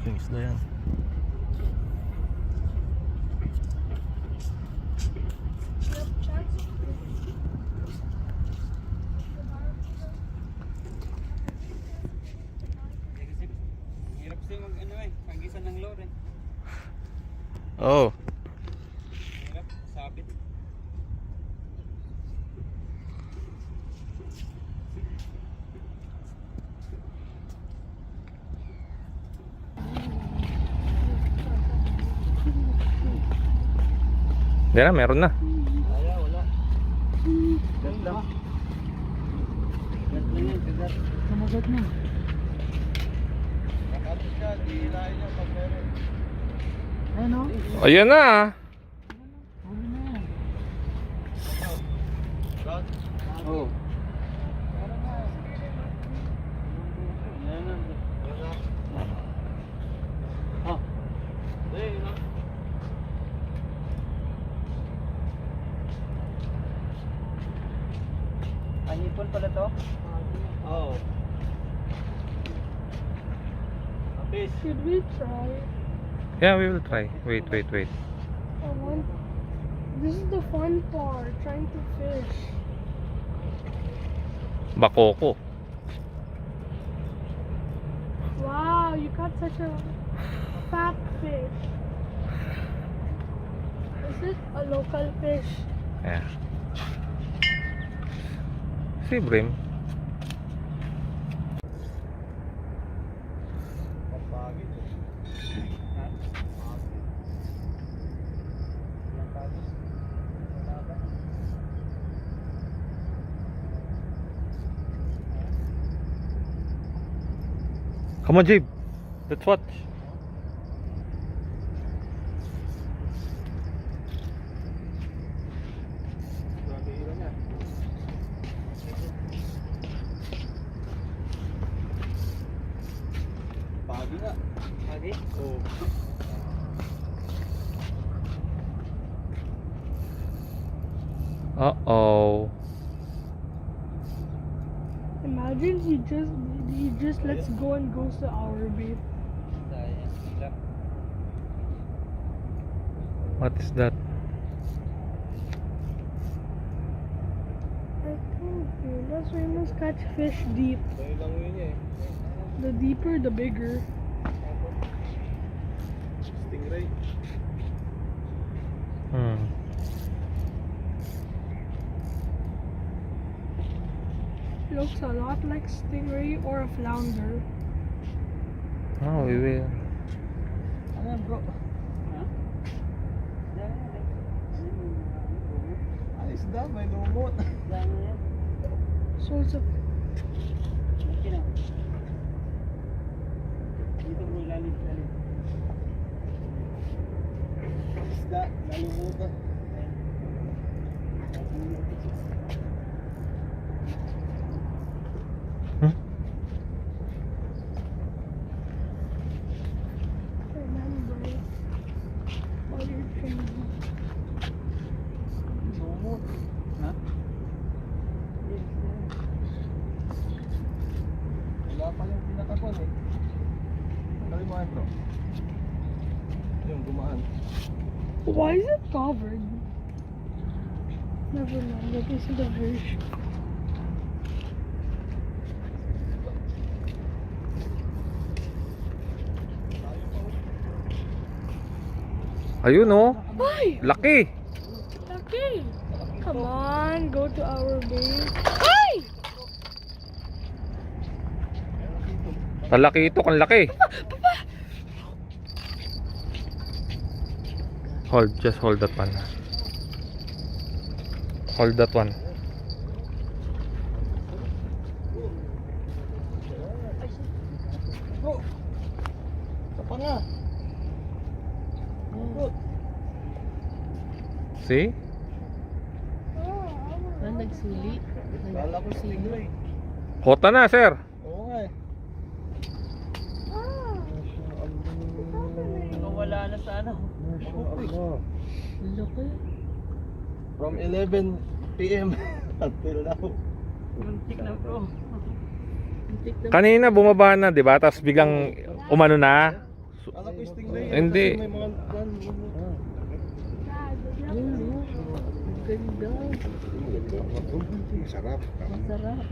Malaking isda yan. Hirap kasi mag ano pagisan ng lure Oh. Hirap, sabit. Hindi na, meron na. Wala. Gat lang. Gat lang yan, kagat. Kamagat na. Nakapos siya, di hilahin niya pag meron. Ayun o. Ayan na. Huli na yan. Oo. Yan na. Ah. Anipon pala to? Oo. Fish. Should we try? Yeah, we will try. Wait. I want. This is the fun part, trying to fish. Bakoko. Wow, you caught such a fat fish. Is it a local fish? Yeah. Si Brim. Come on, Jib. Let's watch. Pagi nga. Pagi? Oo. Uh-oh. Imagine he just lets go and goes to our bait. What is that? I told you, that's why you must catch fish deep. Sa'yo lang yun eh. The deeper, the bigger. Stingray. Looks a lot like stingray or a flounder. Oh, we will. Ano yan bro? Ay, isda, may lumot. So it's a Dito mo lalim. Isda, nalumutan. remember what you're training. Lumot. Ha? Wala pa yung pinakapon eh. Kali mo bro. Yung gumaan. Why is it covered? Never mind, that isn't a fish. Ayun oh. Ay! Laki. Lucky! Come on, go to our base. Ay! Kalaki ito, kanlaki. Just hold that one. Hold that one. Bro! Sapa nga. See? Ano nagsuli? Kala ko stingray. Kota na, sir. Oo nga eh. Ah! Wala na sa ano. Laki. From 11 PM until now. Muntik na bro. Muntik na. Kanina bumaba na, 'di ba? Tapos biglang umano na. Alam ko stingray. Hindi. Kasi may mga Dad, the Ganda. Sarap. Sarap.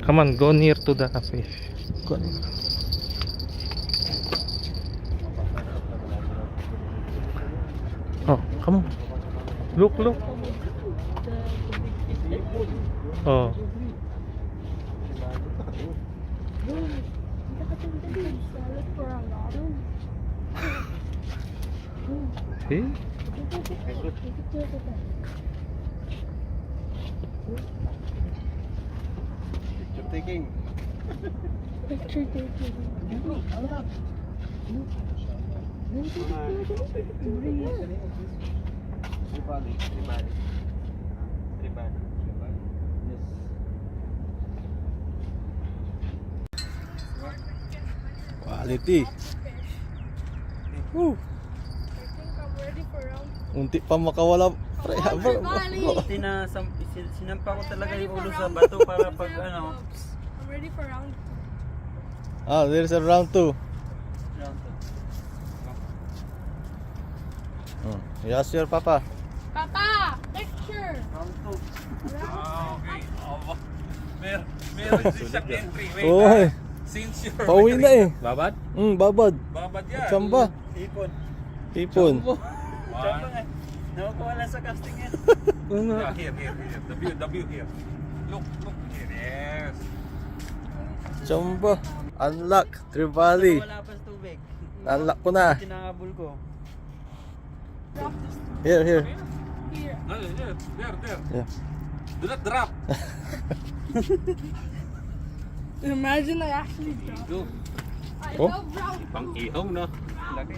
Come on, go near to the fish. Go. Oh, come on. Look, look. Oh, Look for a lot of. see? Picture taking. Picture taking. Quality. Woo. I think I'm ready for round. Unti pa makawala. Pre, Sinampa ko talaga yung ulo sa bato para pag ano. I'm ready for round 2. Ah, there's a round 2. You ask your papa. Papa, picture. Round 2. Okay. Meron din siyang entry. Wait, Oy, since you're pauwi na eh. Babad? Babad. babad yan. Chamba. Ipon. Ipon. Chamba nga. Nawawala sa casting yan. Yeah, here. The view here. Look here. Yes. Chamba. Unlock. Trevally. Wala pa sa tubig. Unlock ko na. Tinakabul ko. Drop this Here. here. No, there. Yeah. Do not drop. Imagine I actually drop. Go. I Oh. love round 2. Pang ihong, no? Laki.